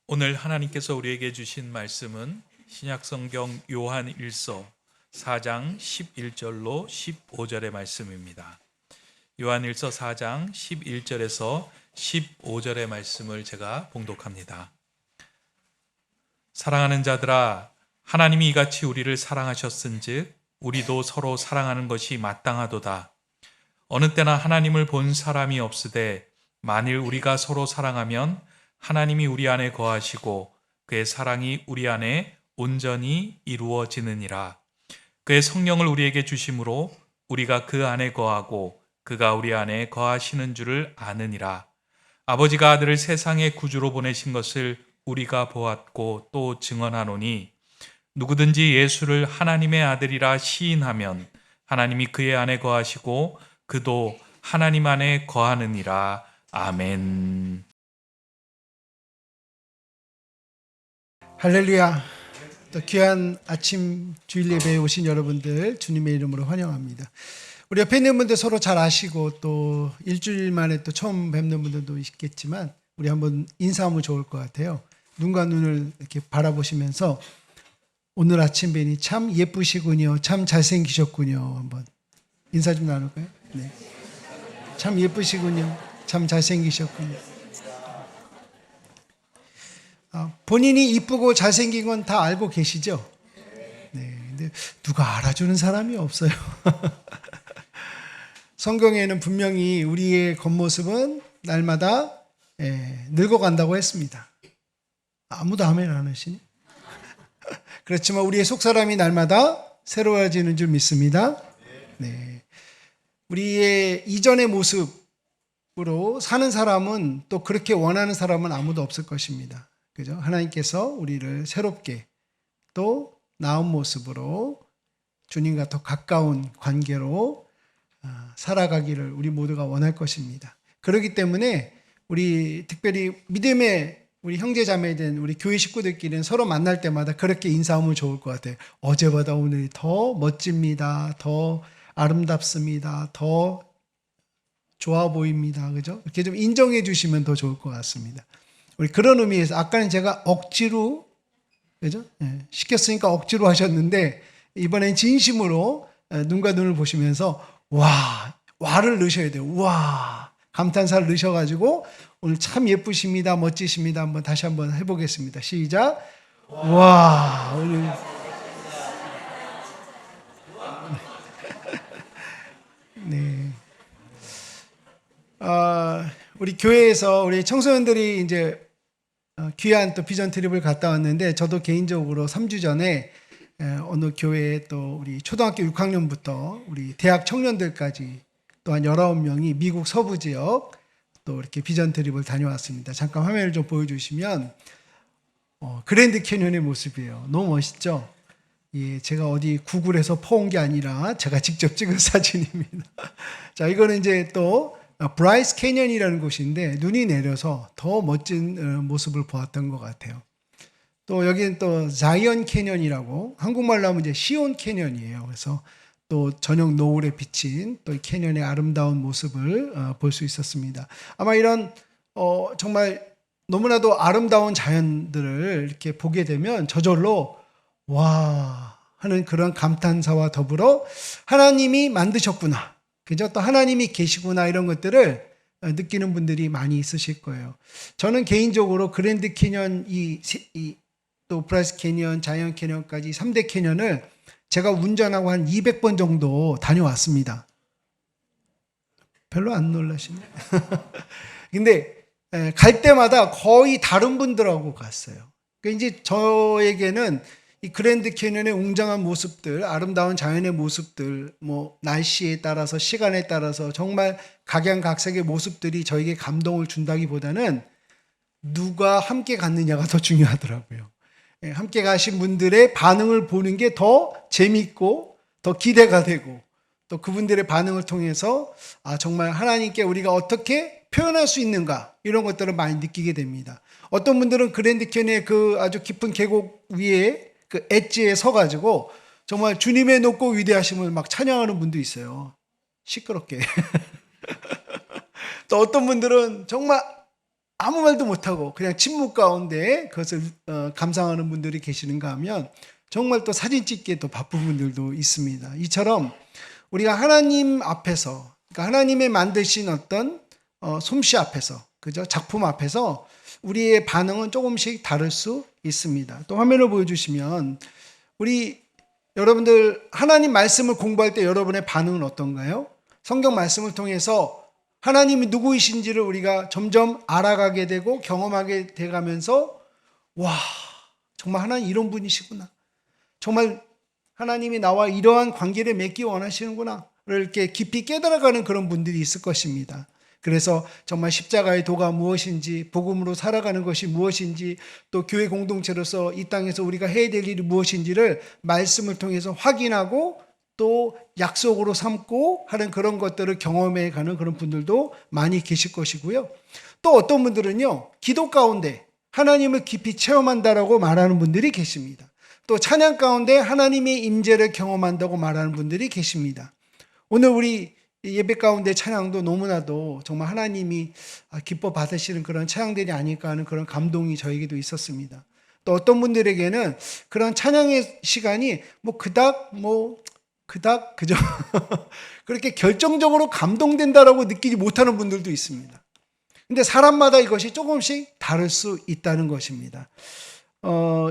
오늘 하나님께서 우리에게 주신 말씀은 신약성경 요한 1서 4장 11절로 15절의 말씀입니다. 요한 1서 4장 11절에서 15절의 말씀을 제가 봉독합니다. 사랑하는 자들아, 하나님이 이같이 우리를 사랑하셨은즉 우리도 서로 사랑하는 것이 마땅하도다. 어느 때나 하나님을 본 사람이 없으되 만일 우리가 서로 사랑하면 하나님이 우리 안에 거하시고 그의 사랑이 우리 안에 온전히 이루어지느니라. 그의 성령을 우리에게 주심으로 우리가 그 안에 거하고 그가 우리 안에 거하시는 줄을 아느니라. 아버지가 아들을 세상의 구주로 보내신 것을 우리가 보았고 또 증언하노니 누구든지 예수를 하나님의 아들이라 시인하면 하나님이 그의 안에 거하시고 그도 하나님 안에 거하느니라. 아멘. 할렐루야. 또 귀한 아침 주일 예배에 오신 여러분들 주님의 이름으로 환영합니다. 우리 옆에 있는 분들 서로 잘 아시고 또 일주일 만에 또 처음 뵙는 분들도 있겠지만 우리 한번 인사하면 좋을 것 같아요. 눈과 눈을 이렇게 바라보시면서 오늘 아침 뵈니 참 예쁘시군요. 참 잘생기셨군요. 한번 인사 좀 나눌까요? 네. 참 예쁘시군요. 참 잘생기셨군요. 본인이 이쁘고 잘생긴 건 다 알고 계시죠? 네, 근데 누가 알아주는 사람이 없어요. 성경에는 분명히 우리의 겉모습은 날마다 늙어간다고 했습니다. 아무도 아멘 안 하시니? 그렇지만 우리의 속사람이 날마다 새로워지는 줄 믿습니다. 네, 우리의 이전의 모습으로 사는 사람은 또 그렇게 원하는 사람은 아무도 없을 것입니다. 그죠? 하나님께서 우리를 새롭게 또 나은 모습으로 주님과 더 가까운 관계로 살아가기를 우리 모두가 원할 것입니다. 그렇기 때문에 우리 특별히 믿음의 우리 형제 자매된 우리 교회 식구들끼리는 서로 만날 때마다 그렇게 인사하면 좋을 것 같아요. 어제보다 오늘이 더 멋집니다. 더 아름답습니다. 더 좋아 보입니다. 그죠? 이렇게 좀 인정해 주시면 더 좋을 것 같습니다. 우리 그런 의미에서 아까는 제가 억지로 그죠? 시켰으니까 억지로 하셨는데 이번엔 진심으로 눈과 눈을 보시면서 와를 넣으셔야 돼요. 와 감탄사를 넣으셔가지고 오늘 참 예쁘십니다. 멋지십니다. 한번 다시 한번 해보겠습니다. 시작. 와 오늘 네. 우리 교회에서 우리 청소년들이 이제 귀한 또 비전 트립을 갔다 왔는데 저도 개인적으로 3주 전에 어느 교회에 또 우리 초등학교 6학년부터 우리 대학 청년들까지 또한 19명이 미국 서부 지역 또 이렇게 비전 트립을 다녀왔습니다. 잠깐 화면을 좀 보여주시면 그랜드 캐년의 모습이에요. 너무 멋있죠? 예, 제가 어디 구글에서 퍼온 게 아니라 제가 직접 찍은 사진입니다. 자, 이거는 이제 또 브라이스 캐년이라는 곳인데 눈이 내려서 더 멋진 모습을 보았던 것 같아요. 또 여기는 또 자이언 캐년이라고 한국말로 하면 이제 시온 캐년이에요. 그래서 또 저녁 노을에 비친 또 이 캐년의 아름다운 모습을 볼 수 있었습니다. 아마 이런 정말 너무나도 아름다운 자연들을 이렇게 보게 되면 저절로 와 하는 그런 감탄사와 더불어 하나님이 만드셨구나. 그죠? 또 하나님이 계시구나 이런 것들을 느끼는 분들이 많이 있으실 거예요. 저는 개인적으로 그랜드 캐년, 또 브라이스 캐년, 자이언 캐년까지 3대 캐년을 제가 운전하고 한 200번 정도 다녀왔습니다. 별로 안 놀라시네. 근데 갈 때마다 거의 다른 분들하고 갔어요. 그러니까 이제 저에게는 이 그랜드 캐년의 웅장한 모습들, 아름다운 자연의 모습들, 뭐 날씨에 따라서 시간에 따라서 정말 각양각색의 모습들이 저에게 감동을 준다기보다는 누가 함께 갔느냐가 더 중요하더라고요. 함께 가신 분들의 반응을 보는 게 더 재밌고 더 기대가 되고 또 그분들의 반응을 통해서 정말 하나님께 우리가 어떻게 표현할 수 있는가 이런 것들을 많이 느끼게 됩니다. 어떤 분들은 그랜드 캐년의 그 아주 깊은 계곡 위에 그 엣지에 서가지고 정말 주님의 높고 위대하심을 막 찬양하는 분도 있어요. 시끄럽게. 또 어떤 분들은 정말 아무 말도 못하고 그냥 침묵 가운데 그것을 감상하는 분들이 계시는가 하면 정말 또 사진 찍기에 또 바쁜 분들도 있습니다. 이처럼 우리가 하나님 앞에서, 그러니까 하나님의 만드신 어떤 솜씨 앞에서, 그죠? 작품 앞에서 우리의 반응은 조금씩 다를 수 있습니다. 또 화면을 보여주시면 우리 여러분들 하나님 말씀을 공부할 때 여러분의 반응은 어떤가요? 성경 말씀을 통해서 하나님이 누구이신지를 우리가 점점 알아가게 되고 경험하게 돼가면서 와, 정말 하나님 이런 분이시구나. 정말 하나님이 나와 이러한 관계를 맺기 원하시는구나. 이렇게 깊이 깨달아가는 그런 분들이 있을 것입니다. 그래서 정말 십자가의 도가 무엇인지, 복음으로 살아가는 것이 무엇인지, 또 교회 공동체로서 이 땅에서 우리가 해야 될 일이 무엇인지를 말씀을 통해서 확인하고 또 약속으로 삼고 하는 그런 것들을 경험해 가는 그런 분들도 많이 계실 것이고요. 또 어떤 분들은요, 기도 가운데 하나님을 깊이 체험한다라고 말하는 분들이 계십니다. 또 찬양 가운데 하나님의 임재를 경험한다고 말하는 분들이 계십니다. 오늘 우리 예배 가운데 찬양도 너무나도 정말 하나님이 기뻐 받으시는 그런 찬양들이 아닐까 하는 그런 감동이 저에게도 있었습니다. 또 어떤 분들에게는 그런 찬양의 시간이 그죠? 그렇게 결정적으로 감동된다라고 느끼지 못하는 분들도 있습니다. 근데 사람마다 이것이 조금씩 다를 수 있다는 것입니다.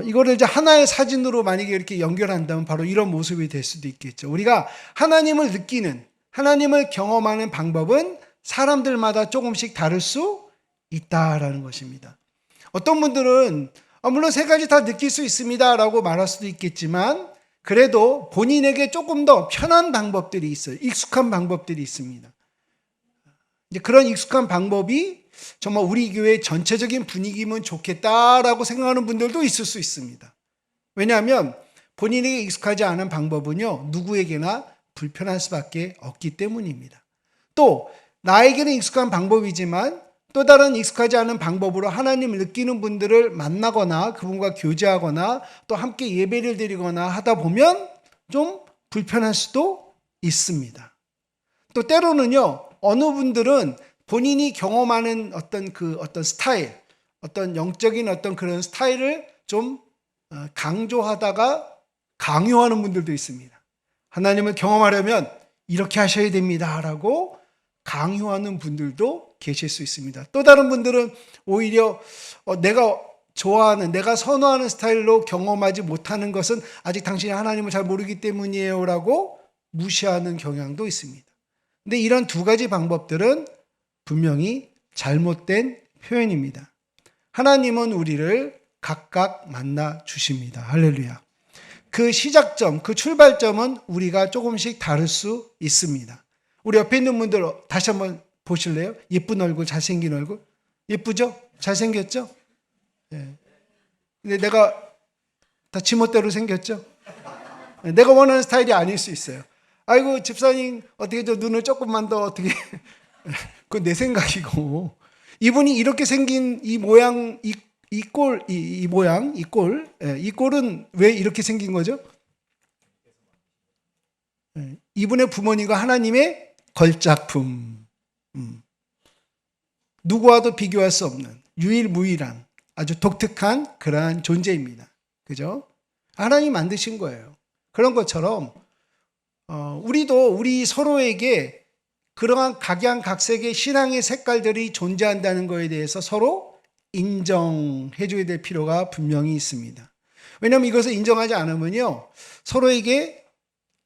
이거를 이제 하나의 사진으로 만약에 이렇게 연결한다면 바로 이런 모습이 될 수도 있겠죠. 우리가 하나님을 느끼는, 하나님을 경험하는 방법은 사람들마다 조금씩 다를 수 있다라는 것입니다. 어떤 분들은 물론 세 가지 다 느낄 수 있습니다라고 말할 수도 있겠지만 그래도 본인에게 조금 더 편한 방법들이 있어요. 익숙한 방법들이 있습니다. 이제 그런 익숙한 방법이 정말 우리 교회 전체적인 분위기면 좋겠다라고 생각하는 분들도 있을 수 있습니다. 왜냐하면 본인에게 익숙하지 않은 방법은요, 누구에게나 불편할 수밖에 없기 때문입니다. 또 나에게는 익숙한 방법이지만 또 다른 익숙하지 않은 방법으로 하나님을 느끼는 분들을 만나거나 그분과 교제하거나 또 함께 예배를 드리거나 하다 보면 좀 불편할 수도 있습니다. 또 때로는요, 어느 분들은 본인이 경험하는 어떤 스타일, 어떤 영적인 어떤 그런 스타일을 좀 강조하다가 강요하는 분들도 있습니다. 하나님을 경험하려면 이렇게 하셔야 됩니다라고 강요하는 분들도 계실 수 있습니다. 또 다른 분들은 오히려 내가 좋아하는, 내가 선호하는 스타일로 경험하지 못하는 것은 아직 당신이 하나님을 잘 모르기 때문이에요 라고 무시하는 경향도 있습니다. 근데 이런 두 가지 방법들은 분명히 잘못된 표현입니다. 하나님은 우리를 각각 만나 주십니다. 할렐루야. 그 시작점, 그 출발점은 우리가 조금씩 다를 수 있습니다. 우리 옆에 있는 분들 다시 한번 보실래요? 예쁜 얼굴, 잘생긴 얼굴. 예쁘죠? 잘생겼죠? 네. 근데 내가 다 지멋대로 생겼죠? 내가 원하는 스타일이 아닐 수 있어요. 아이고 집사님 어떻게 저 눈을 조금만 더 어떻게 그건 내 생각이고 이분이 이렇게 생긴 이 모양 이 꼴은 왜 이렇게 생긴 거죠? 이분의 부모님과 하나님의 걸작품. 누구와도 비교할 수 없는 유일무이한 아주 독특한 그러한 존재입니다. 그죠? 하나님 만드신 거예요. 그런 것처럼 우리도 우리 서로에게 그러한 각양각색의 신앙의 색깔들이 존재한다는 것에 대해서 서로 인정해 줘야 될 필요가 분명히 있습니다. 왜냐하면 이것을 인정하지 않으면요, 서로에게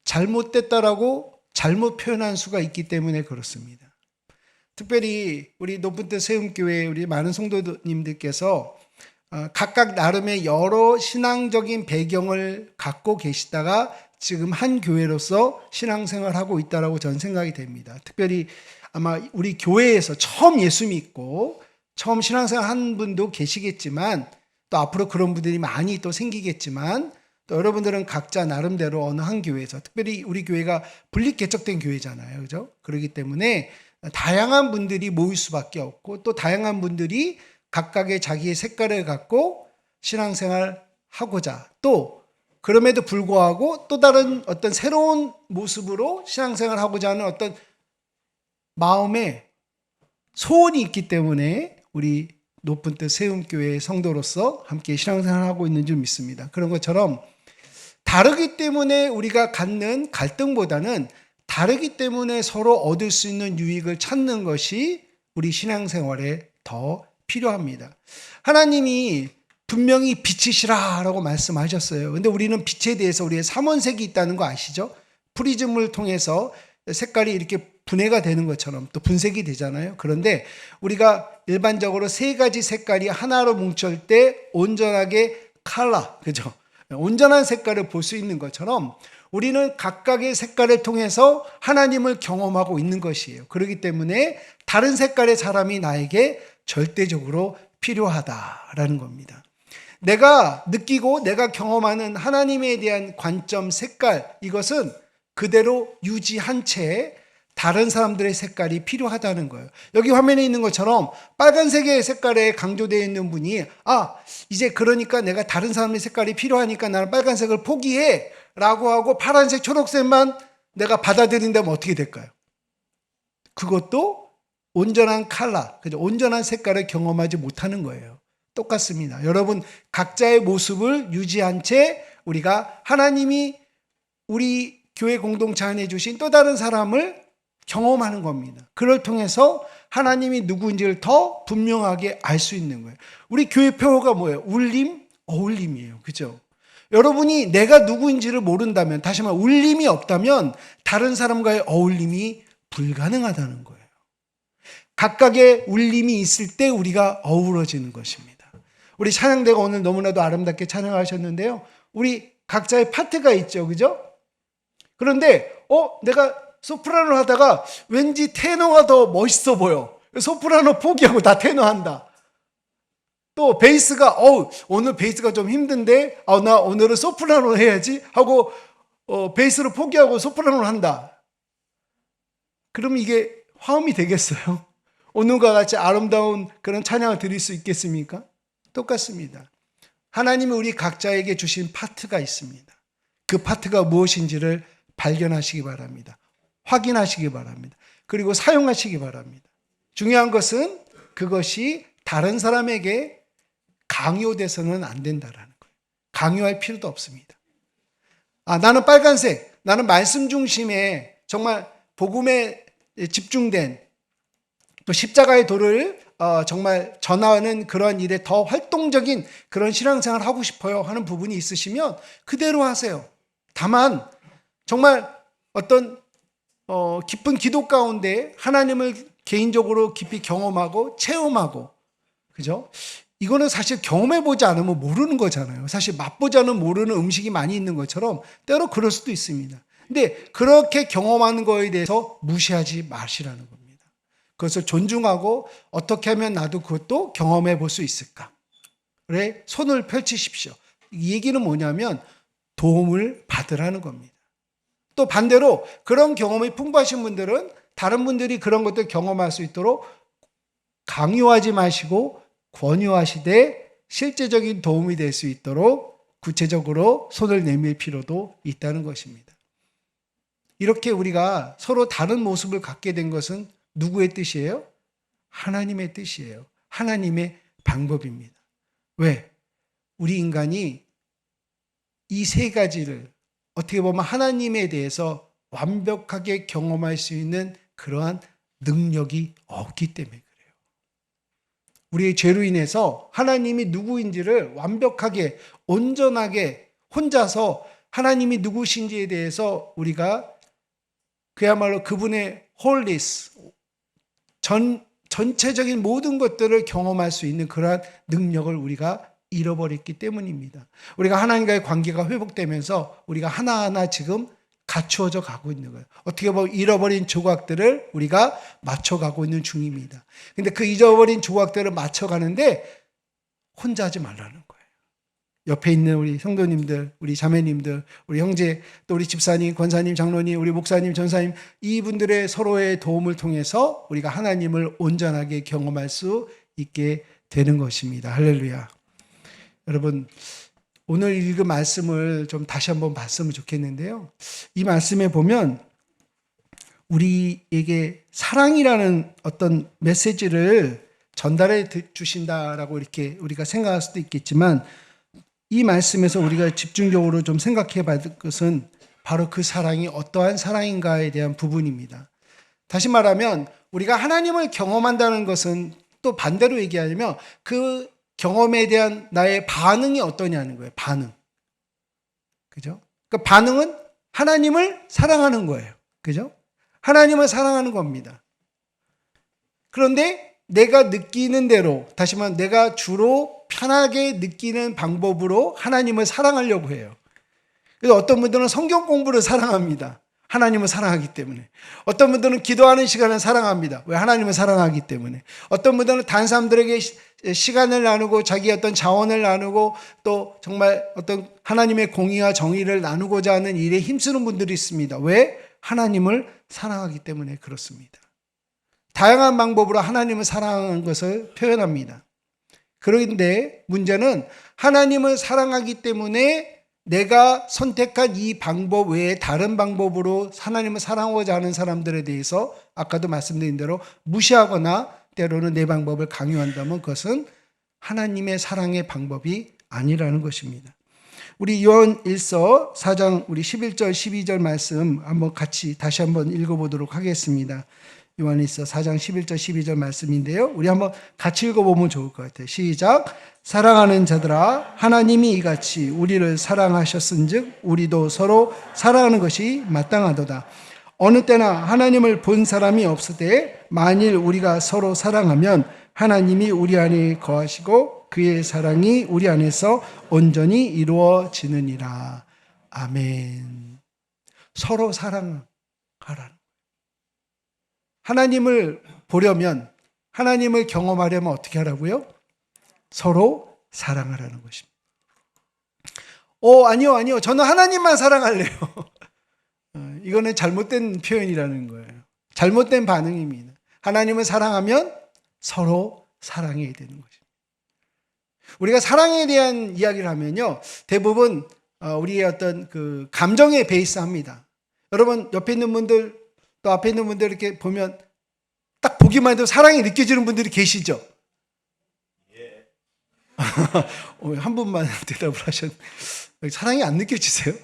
잘못됐다라고 잘못 표현한 수가 있기 때문에 그렇습니다. 특별히 우리 높은 뜻 세움교회 우리 많은 성도님들께서 각각 나름의 여러 신앙적인 배경을 갖고 계시다가 지금 한 교회로서 신앙생활하고 있다라고 저는 생각이 됩니다. 특별히 아마 우리 교회에서 처음 예수 믿고 처음 신앙생활 한 분도 계시겠지만 또 앞으로 그런 분들이 많이 또 생기겠지만 또 여러분들은 각자 나름대로 어느 한 교회에서 특별히 우리 교회가 분립 개척된 교회잖아요. 그죠? 그렇기 때문에 다양한 분들이 모일 수밖에 없고 또 다양한 분들이 각각의 자기의 색깔을 갖고 신앙생활 하고자 또 그럼에도 불구하고 또 다른 어떤 새로운 모습으로 신앙생활 하고자 하는 어떤 마음에 소원이 있기 때문에 우리 높은 뜻 세움교회의 성도로서 함께 신앙생활하고 있는 줄 믿습니다. 그런 것처럼 다르기 때문에 우리가 갖는 갈등보다는 다르기 때문에 서로 얻을 수 있는 유익을 찾는 것이 우리 신앙생활에 더 필요합니다. 하나님이 분명히 빛이시라라고 말씀하셨어요. 근데 우리는 빛에 대해서 우리의 삼원색이 있다는 거 아시죠? 프리즘을 통해서 색깔이 이렇게 분해가 되는 것처럼 또 분색이 되잖아요. 그런데 우리가 일반적으로 세 가지 색깔이 하나로 뭉칠 때 온전하게 컬러, 그죠? 온전한 색깔을 볼 수 있는 것처럼 우리는 각각의 색깔을 통해서 하나님을 경험하고 있는 것이에요. 그렇기 때문에 다른 색깔의 사람이 나에게 절대적으로 필요하다라는 겁니다. 내가 느끼고 내가 경험하는 하나님에 대한 관점, 색깔, 이것은 그대로 유지한 채 다른 사람들의 색깔이 필요하다는 거예요. 여기 화면에 있는 것처럼 빨간색의 색깔에 강조되어 있는 분이 이제 그러니까 내가 다른 사람의 색깔이 필요하니까 나는 빨간색을 포기해 라고 하고 파란색, 초록색만 내가 받아들인다면 어떻게 될까요? 그것도 온전한 컬러, 온전한 색깔을 경험하지 못하는 거예요. 똑같습니다. 여러분 각자의 모습을 유지한 채 우리가 하나님이 우리 교회 공동체 안에 주신 또 다른 사람을 경험하는 겁니다. 그걸 통해서 하나님이 누구인지를 더 분명하게 알 수 있는 거예요. 우리 교회 표어가 뭐예요? 울림, 어울림이에요. 그죠? 여러분이 내가 누구인지를 모른다면, 다시 말해 울림이 없다면 다른 사람과의 어울림이 불가능하다는 거예요. 각각의 울림이 있을 때 우리가 어우러지는 것입니다. 우리 찬양대가 오늘 너무나도 아름답게 찬양하셨는데요. 우리 각자의 파트가 있죠. 그죠? 그런데 내가 소프라노 하다가 왠지 테너가 더 멋있어 보여. 소프라노 포기하고 다 테너 한다. 또 베이스가 오늘 베이스가 좀 힘든데 나 오늘은 소프라노 해야지 하고 베이스를 포기하고 소프라노를 한다. 그럼 이게 화음이 되겠어요? 오늘과 같이 아름다운 그런 찬양을 드릴 수 있겠습니까? 똑같습니다. 하나님이 우리 각자에게 주신 파트가 있습니다. 그 파트가 무엇인지를 발견하시기 바랍니다. 확인하시기 바랍니다. 그리고 사용하시기 바랍니다. 중요한 것은 그것이 다른 사람에게 강요돼서는 안 된다라는 거예요. 강요할 필요도 없습니다. 나는 빨간색, 나는 말씀 중심에 정말 복음에 집중된 또 십자가의 도를 정말 전하는 그런 일에 더 활동적인 그런 신앙생활을 하고 싶어요 하는 부분이 있으시면 그대로 하세요. 다만 정말 어떤 깊은 기도 가운데 하나님을 개인적으로 깊이 경험하고 체험하고, 그죠? 이거는 사실 경험해보지 않으면 모르는 거잖아요. 사실 맛보지 않으면 모르는 음식이 많이 있는 것처럼 때로 그럴 수도 있습니다. 근데 그렇게 경험하는 거에 대해서 무시하지 마시라는 겁니다. 그것을 존중하고 어떻게 하면 나도 그것도 경험해 볼 수 있을까? 그래, 손을 펼치십시오. 이 얘기는 뭐냐면 도움을 받으라는 겁니다. 또 반대로 그런 경험이 풍부하신 분들은 다른 분들이 그런 것들 경험할 수 있도록 강요하지 마시고 권유하시되 실제적인 도움이 될 수 있도록 구체적으로 손을 내밀 필요도 있다는 것입니다. 이렇게 우리가 서로 다른 모습을 갖게 된 것은 누구의 뜻이에요? 하나님의 뜻이에요. 하나님의 방법입니다. 왜? 우리 인간이 이 세 가지를 어떻게 보면 하나님에 대해서 완벽하게 경험할 수 있는 그러한 능력이 없기 때문에 그래요. 우리의 죄로 인해서 하나님이 누구인지를 완벽하게 온전하게 혼자서 하나님이 누구신지에 대해서 우리가 그야말로 그분의 홀리스 전체적인 모든 것들을 경험할 수 있는 그러한 능력을 우리가 잃어버렸기 때문입니다. 우리가 하나님과의 관계가 회복되면서 우리가 하나하나 지금 갖추어져 가고 있는 거예요. 어떻게 보면 잃어버린 조각들을 우리가 맞춰가고 있는 중입니다. 근데 그 잊어버린 조각들을 맞춰가는데 혼자 하지 말라는 거예요. 옆에 있는 우리 성도님들, 우리 자매님들, 우리 형제, 또 우리 집사님, 권사님, 장로님, 우리 목사님, 전사님, 이분들의 서로의 도움을 통해서 우리가 하나님을 온전하게 경험할 수 있게 되는 것입니다. 할렐루야. 여러분, 오늘 읽은 말씀을 좀 다시 한번 봤으면 좋겠는데요. 이 말씀에 보면 우리에게 사랑이라는 어떤 메시지를 전달해 주신다라고 이렇게 우리가 생각할 수도 있겠지만 이 말씀에서 우리가 집중적으로 좀 생각해 봐야 될 것은 바로 그 사랑이 어떠한 사랑인가에 대한 부분입니다. 다시 말하면 우리가 하나님을 경험한다는 것은 또 반대로 얘기하면 그 경험에 대한 나의 반응이 어떠냐는 거예요. 반응. 그죠? 그 반응은 하나님을 사랑하는 거예요. 그죠? 하나님을 사랑하는 겁니다. 그런데 내가 느끼는 대로, 다시 말하면 내가 주로 편하게 느끼는 방법으로 하나님을 사랑하려고 해요. 그래서 어떤 분들은 성경 공부를 사랑합니다. 하나님을 사랑하기 때문에. 어떤 분들은 기도하는 시간을 사랑합니다. 왜? 하나님을 사랑하기 때문에. 어떤 분들은 다른 사람들에게 시간을 나누고 자기의 어떤 자원을 나누고 또 정말 어떤 하나님의 공의와 정의를 나누고자 하는 일에 힘쓰는 분들이 있습니다. 왜? 하나님을 사랑하기 때문에 그렇습니다. 다양한 방법으로 하나님을 사랑하는 것을 표현합니다. 그런데 문제는 하나님을 사랑하기 때문에 내가 선택한 이 방법 외에 다른 방법으로 하나님을 사랑하고자 하는 사람들에 대해서 아까도 말씀드린 대로 무시하거나 때로는 내 방법을 강요한다면 그것은 하나님의 사랑의 방법이 아니라는 것입니다. 우리 요한 1서 4장 우리 11절 12절 말씀 한번 같이 다시 한번 읽어보도록 하겠습니다. 요한일서 4장 11절 12절 말씀인데요. 우리 한번 같이 읽어보면 좋을 것 같아요. 시작. 사랑하는 자들아 하나님이 이같이 우리를 사랑하셨은즉 우리도 서로 사랑하는 것이 마땅하도다. 어느 때나 하나님을 본 사람이 없을 때 만일 우리가 서로 사랑하면 하나님이 우리 안에 거하시고 그의 사랑이 우리 안에서 온전히 이루어지느니라. 아멘. 서로 사랑하라는 하나님을 보려면, 하나님을 경험하려면 어떻게 하라고요? 서로 사랑하라는 것입니다. 아니요. 저는 하나님만 사랑할래요. 이거는 잘못된 표현이라는 거예요. 잘못된 반응입니다. 하나님을 사랑하면 서로 사랑해야 되는 것입니다. 우리가 사랑에 대한 이야기를 하면요, 대부분 우리의 어떤 그 감정에 베이스합니다. 여러분 옆에 있는 분들 또 앞에 있는 분들 이렇게 보면 딱 보기만 해도 사랑이 느껴지는 분들이 계시죠? 예. 한 분만 대답을 하셨는데 사랑이 안 느껴지세요?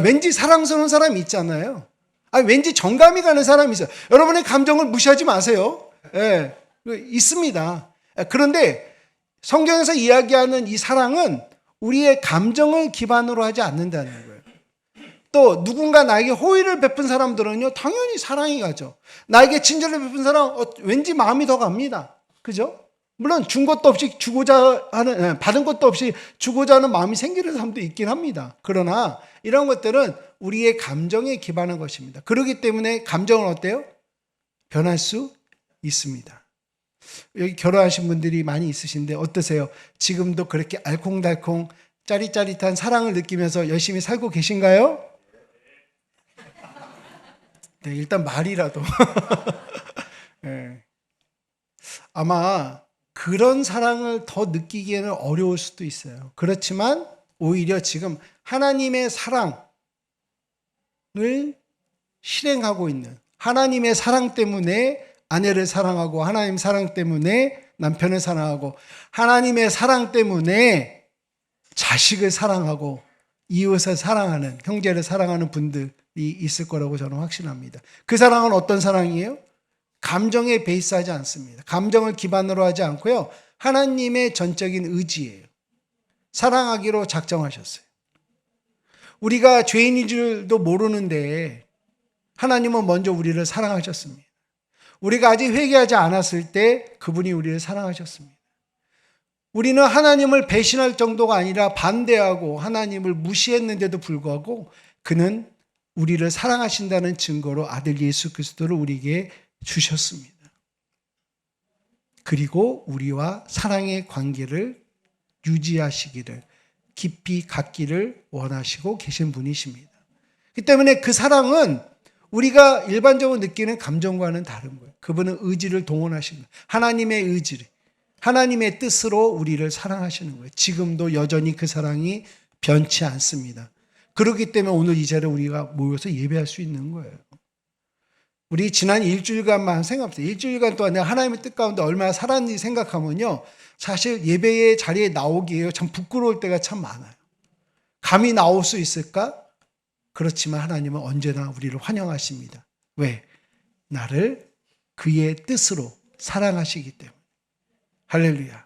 왠지 사랑스러운 사람이 있잖아요. 왠지 정감이 가는 사람이 있어요. 여러분의 감정을 무시하지 마세요. 예, 있습니다. 그런데 성경에서 이야기하는 이 사랑은 우리의 감정을 기반으로 하지 않는다는 거예요. 또 누군가 나에게 호의를 베푼 사람들은요 당연히 사랑이 가죠. 나에게 친절을 베푼 사람 왠지 마음이 더 갑니다. 그죠? 물론 준 것도 없이 주고자 하는, 받은 것도 없이 주고자 하는 마음이 생기는 사람도 있긴 합니다. 그러나 이런 것들은 우리의 감정에 기반한 것입니다. 그렇기 때문에 감정은 어때요? 변할 수 있습니다. 여기 결혼하신 분들이 많이 있으신데 어떠세요? 지금도 그렇게 알콩달콩 짜릿짜릿한 사랑을 느끼면서 열심히 살고 계신가요? 네, 일단 말이라도. 네. 아마 그런 사랑을 더 느끼기에는 어려울 수도 있어요. 그렇지만 오히려 지금 하나님의 사랑을 실행하고 있는, 하나님의 사랑 때문에 아내를 사랑하고 하나님 사랑 때문에 남편을 사랑하고 하나님의 사랑 때문에 자식을 사랑하고 이웃을 사랑하는, 형제를 사랑하는 분들이 있을 거라고 저는 확신합니다. 그 사랑은 어떤 사랑이에요? 감정에 베이스하지 않습니다. 감정을 기반으로 하지 않고요. 하나님의 전적인 의지예요. 사랑하기로 작정하셨어요. 우리가 죄인인 줄도 모르는데 하나님은 먼저 우리를 사랑하셨습니다. 우리가 아직 회개하지 않았을 때 그분이 우리를 사랑하셨습니다. 우리는 하나님을 배신할 정도가 아니라 반대하고 하나님을 무시했는데도 불구하고 그는 우리를 사랑하신다는 증거로 아들 예수 그리스도를 우리에게 주셨습니다. 그리고 우리와 사랑의 관계를 유지하시기를 깊이 갖기를 원하시고 계신 분이십니다. 그렇기 때문에 그 사랑은 우리가 일반적으로 느끼는 감정과는 다른 거예요. 그분은 의지를 동원하시는 거예요. 하나님의 의지를, 하나님의 뜻으로 우리를 사랑하시는 거예요. 지금도 여전히 그 사랑이 변치 않습니다. 그렇기 때문에 오늘 이 자리에 우리가 모여서 예배할 수 있는 거예요. 우리 지난 일주일간만 생각해보세요. 일주일간 동안 내가 하나님의 뜻 가운데 얼마나 살았는지 생각하면요. 사실 예배의 자리에 나오기에요. 참 부끄러울 때가 참 많아요. 감히 나올 수 있을까? 그렇지만 하나님은 언제나 우리를 환영하십니다. 왜? 나를 그의 뜻으로 사랑하시기 때문에. 할렐루야.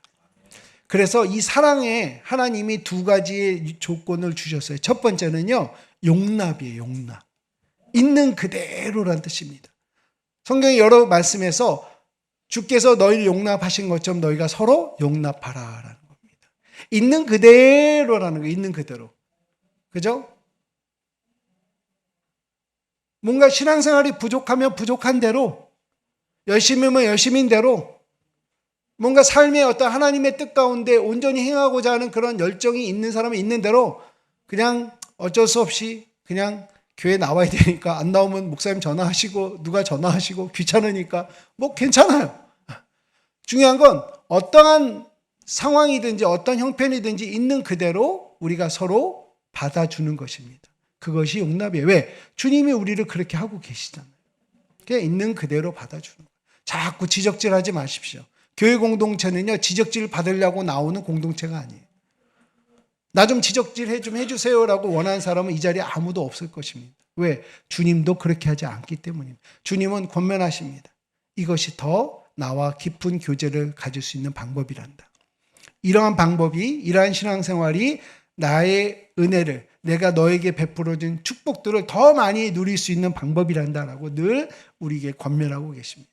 그래서 이 사랑에 하나님이 두 가지의 조건을 주셨어요. 첫 번째는요, 용납이에요, 용납. 있는 그대로란 뜻입니다. 성경의 여러 말씀에서 주께서 너희를 용납하신 것처럼 너희가 서로 용납하라라는 겁니다. 있는 그대로라는 거예요, 있는 그대로. 그죠? 뭔가 신앙생활이 부족하면 부족한 대로, 열심히면 열심인 대로, 뭔가 삶의 어떤 하나님의 뜻 가운데 온전히 행하고자 하는 그런 열정이 있는 사람은 있는 대로 그냥 어쩔 수 없이 그냥 교회 나와야 되니까 안 나오면 목사님 전화하시고 누가 전화하시고 귀찮으니까 뭐 괜찮아요. 중요한 건 어떠한 상황이든지 어떤 형편이든지 있는 그대로 우리가 서로 받아주는 것입니다. 그것이 용납이에요. 왜? 주님이 우리를 그렇게 하고 계시잖아요. 그냥 있는 그대로 받아주는 거예요. 자꾸 지적질하지 마십시오. 교회 공동체는요, 지적질 받으려고 나오는 공동체가 아니에요. 나 좀 지적질 좀 해주세요라고 원하는 사람은 이 자리에 아무도 없을 것입니다. 왜? 주님도 그렇게 하지 않기 때문입니다. 주님은 권면하십니다. 이것이 더 나와 깊은 교제를 가질 수 있는 방법이란다. 이러한 방법이, 이러한 신앙생활이 나의 은혜를, 내가 너에게 베풀어준 축복들을 더 많이 누릴 수 있는 방법이란다라고 늘 우리에게 권면하고 계십니다.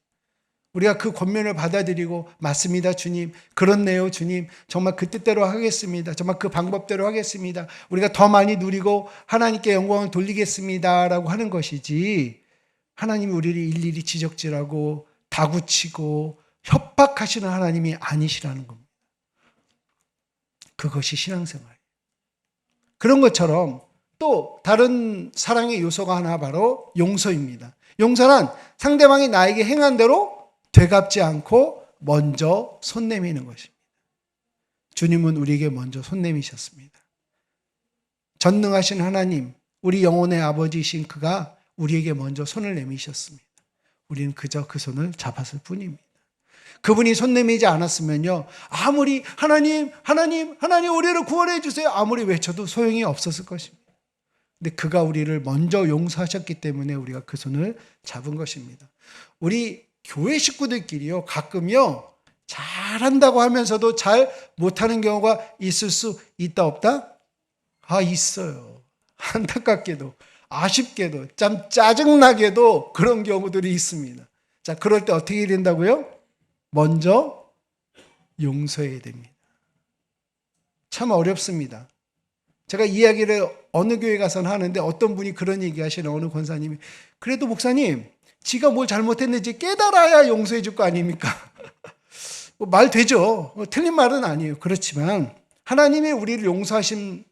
우리가 그 권면을 받아들이고 맞습니다 주님, 그렇네요 주님, 정말 그 뜻대로 하겠습니다, 정말 그 방법대로 하겠습니다, 우리가 더 많이 누리고 하나님께 영광을 돌리겠습니다 라고 하는 것이지, 하나님이 우리를 일일이 지적질하고 다구치고 협박하시는 하나님이 아니시라는 겁니다. 그것이 신앙생활이에요. 그런 것처럼 또 다른 사랑의 요소가 하나 바로 용서입니다. 용서는 상대방이 나에게 행한 대로 되갚지 않고 먼저 손 내미는 것입니다. 주님은 우리에게 먼저 손 내미셨습니다. 전능하신 하나님, 우리 영혼의 아버지이신 그가 우리에게 먼저 손을 내미셨습니다. 우리는 그저 그 손을 잡았을 뿐입니다. 그분이 손 내미지 않았으면요, 아무리 하나님 우리를 구원해 주세요 아무리 외쳐도 소용이 없었을 것입니다. 근데 그가 우리를 먼저 용서하셨기 때문에 우리가 그 손을 잡은 것입니다. 우리 교회 식구들끼리요, 가끔요, 잘한다고 하면서도 잘 못하는 경우가 있을 수 있다 없다? 있어요. 안타깝게도, 아쉽게도, 참 짜증나게도 그런 경우들이 있습니다. 자, 그럴 때 어떻게 해야 된다고요? 먼저 용서해야 됩니다. 참 어렵습니다. 제가 이야기를 어느 교회 가서는 하는데 어떤 분이 그런 얘기 하시는, 어느 권사님이, 그래도 목사님, 지가 뭘 잘못했는지 깨달아야 용서해 줄 거 아닙니까? 말 되죠. 틀린 말은 아니에요. 그렇지만 하나님이 우리를 용서하신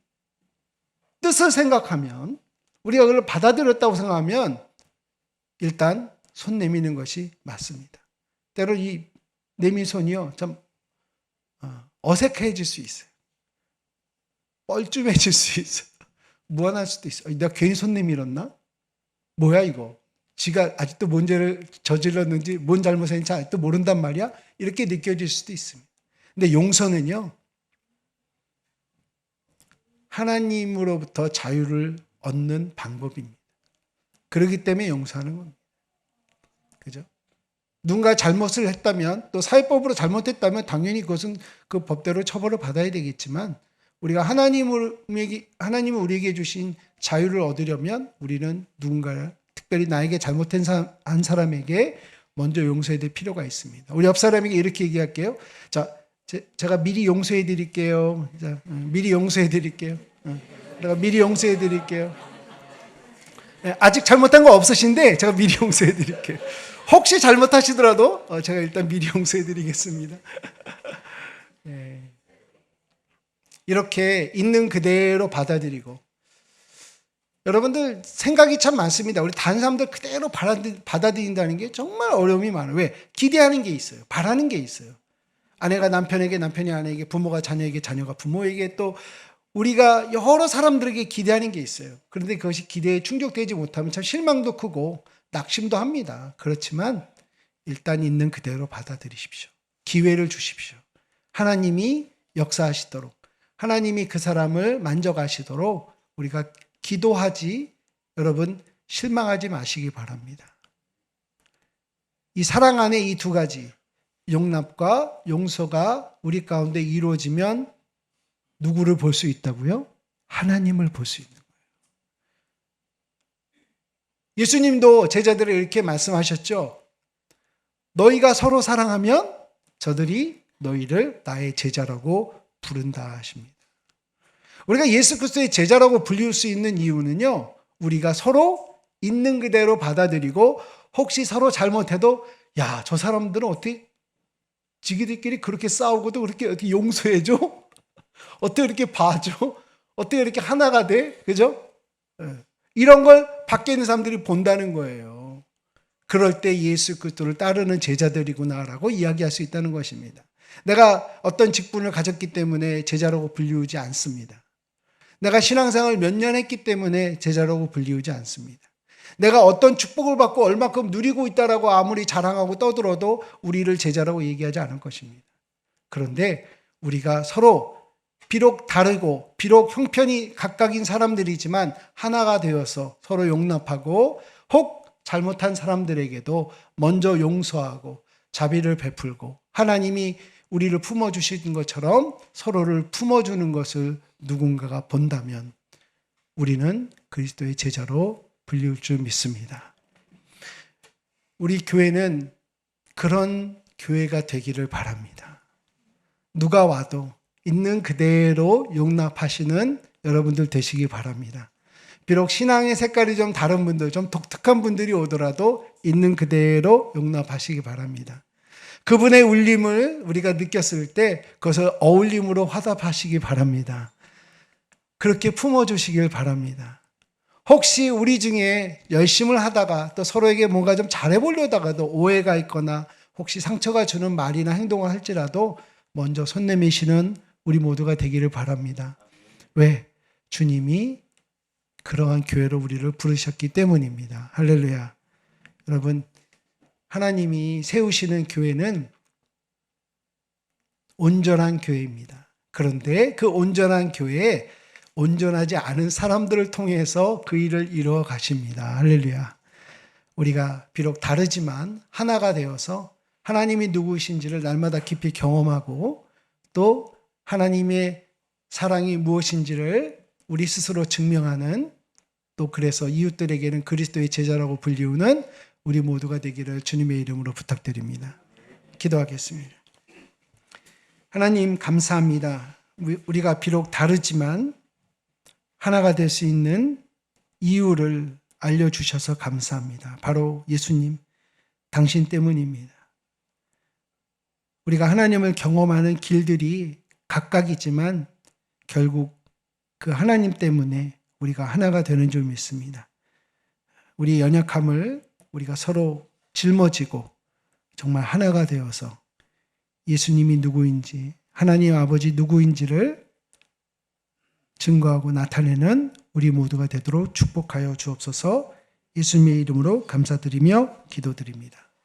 뜻을 생각하면, 우리가 그걸 받아들였다고 생각하면 일단 손 내미는 것이 맞습니다. 때로 이 내민 손이요, 좀 어색해질 수 있어요. 뻘쭘해질 수 있어요. 무안할 수도 있어요. 내가 괜히 손 내밀었나? 뭐야 이거? 지가 아직도 뭔 죄를 저질렀는지, 뭔 잘못했는지 아직도 모른단 말이야? 이렇게 느껴질 수도 있습니다. 근데 용서는요, 하나님으로부터 자유를 얻는 방법입니다. 그렇기 때문에 용서하는 겁니다. 그죠? 누군가 잘못을 했다면, 또 사회법으로 잘못했다면 당연히 그것은 그 법대로 처벌을 받아야 되겠지만, 우리가 하나님을 우리에게 주신 자유를 얻으려면 우리는 누군가를, 특별히 나에게 잘못한 한 사람에게 먼저 용서해야 될 필요가 있습니다. 우리 옆 사람에게 이렇게 얘기할게요. 자, 제가 미리 용서해 드릴게요. 자, 미리 용서해 드릴게요. 내가 미리 용서해 드릴게요. 아직 잘못한 거 없으신데 제가 미리 용서해 드릴게요. 혹시 잘못하시더라도 제가 일단 미리 용서해 드리겠습니다. 네. 이렇게 있는 그대로 받아들이고, 여러분들 생각이 참 많습니다. 우리 다른 사람들 그대로 받아들인다는 게 정말 어려움이 많아요. 왜? 기대하는 게 있어요. 바라는 게 있어요. 아내가 남편에게, 남편이 아내에게, 부모가 자녀에게, 자녀가 부모에게, 또 우리가 여러 사람들에게 기대하는 게 있어요. 그런데 그것이 기대에 충족되지 못하면 참 실망도 크고 낙심도 합니다. 그렇지만 일단 있는 그대로 받아들이십시오. 기회를 주십시오. 하나님이 역사하시도록, 하나님이 그 사람을 만져가시도록 우리가 기도하지, 여러분 실망하지 마시기 바랍니다. 이 사랑 안에 이 두 가지, 용납과 용서가 우리 가운데 이루어지면 누구를 볼 수 있다고요? 하나님을 볼 수 있는 거예요. 예수님도 제자들을 이렇게 말씀하셨죠. 너희가 서로 사랑하면 저들이 너희를 나의 제자라고 부른다 하십니다. 우리가 예수 그리스도의 제자라고 불릴 수 있는 이유는요, 우리가 서로 있는 그대로 받아들이고, 혹시 서로 잘못해도 야, 저 사람들은 어떻게 지기들끼리 그렇게 싸우고도 그렇게 어떻게 용서해줘? 어떻게 이렇게 봐줘? 어떻게 이렇게 하나가 돼? 그죠? 이런 걸 밖에 있는 사람들이 본다는 거예요. 그럴 때 예수 그리스도를 따르는 제자들이구나라고 이야기할 수 있다는 것입니다. 내가 어떤 직분을 가졌기 때문에 제자라고 불리우지 않습니다. 내가 신앙생활을 몇 년 했기 때문에 제자라고 불리우지 않습니다. 내가 어떤 축복을 받고 얼마큼 누리고 있다라고 아무리 자랑하고 떠들어도 우리를 제자라고 얘기하지 않을 것입니다. 그런데 우리가 서로 비록 다르고 비록 형편이 각각인 사람들이지만 하나가 되어서 서로 용납하고, 혹 잘못한 사람들에게도 먼저 용서하고 자비를 베풀고, 하나님이 우리를 품어주신 것처럼 서로를 품어주는 것을 누군가가 본다면 우리는 그리스도의 제자로 불리울 줄 믿습니다. 우리 교회는 그런 교회가 되기를 바랍니다. 누가 와도 있는 그대로 용납하시는 여러분들 되시기 바랍니다. 비록 신앙의 색깔이 좀 다른 분들, 좀 독특한 분들이 오더라도 있는 그대로 용납하시기 바랍니다. 그분의 울림을 우리가 느꼈을 때 그것을 어울림으로 화답하시기 바랍니다. 그렇게 품어주시길 바랍니다. 혹시 우리 중에 열심을 하다가 또 서로에게 뭔가 좀 잘해보려다가도 오해가 있거나 혹시 상처가 주는 말이나 행동을 할지라도 먼저 손 내미시는 우리 모두가 되기를 바랍니다. 왜? 주님이 그러한 교회로 우리를 부르셨기 때문입니다. 할렐루야. 여러분, 하나님이 세우시는 교회는 온전한 교회입니다. 그런데 그 온전한 교회에 온전하지 않은 사람들을 통해서 그 일을 이루어 가십니다. 할렐루야. 우리가 비록 다르지만 하나가 되어서 하나님이 누구이신지를 날마다 깊이 경험하고, 또 하나님의 사랑이 무엇인지를 우리 스스로 증명하는, 또 그래서 이웃들에게는 그리스도의 제자라고 불리우는 우리 모두가 되기를 주님의 이름으로 부탁드립니다. 기도하겠습니다. 하나님 감사합니다. 우리가 비록 다르지만 하나가 될 수 있는 이유를 알려주셔서 감사합니다. 바로 예수님, 당신 때문입니다. 우리가 하나님을 경험하는 길들이 각각이지만 결국 그 하나님 때문에 우리가 하나가 되는 줄 믿습니다. 우리의 연약함을 우리가 서로 짊어지고 정말 하나가 되어서 예수님이 누구인지, 하나님 아버지 누구인지를 증거하고 나타내는 우리 모두가 되도록 축복하여 주옵소서. 예수님의 이름으로 감사드리며 기도드립니다.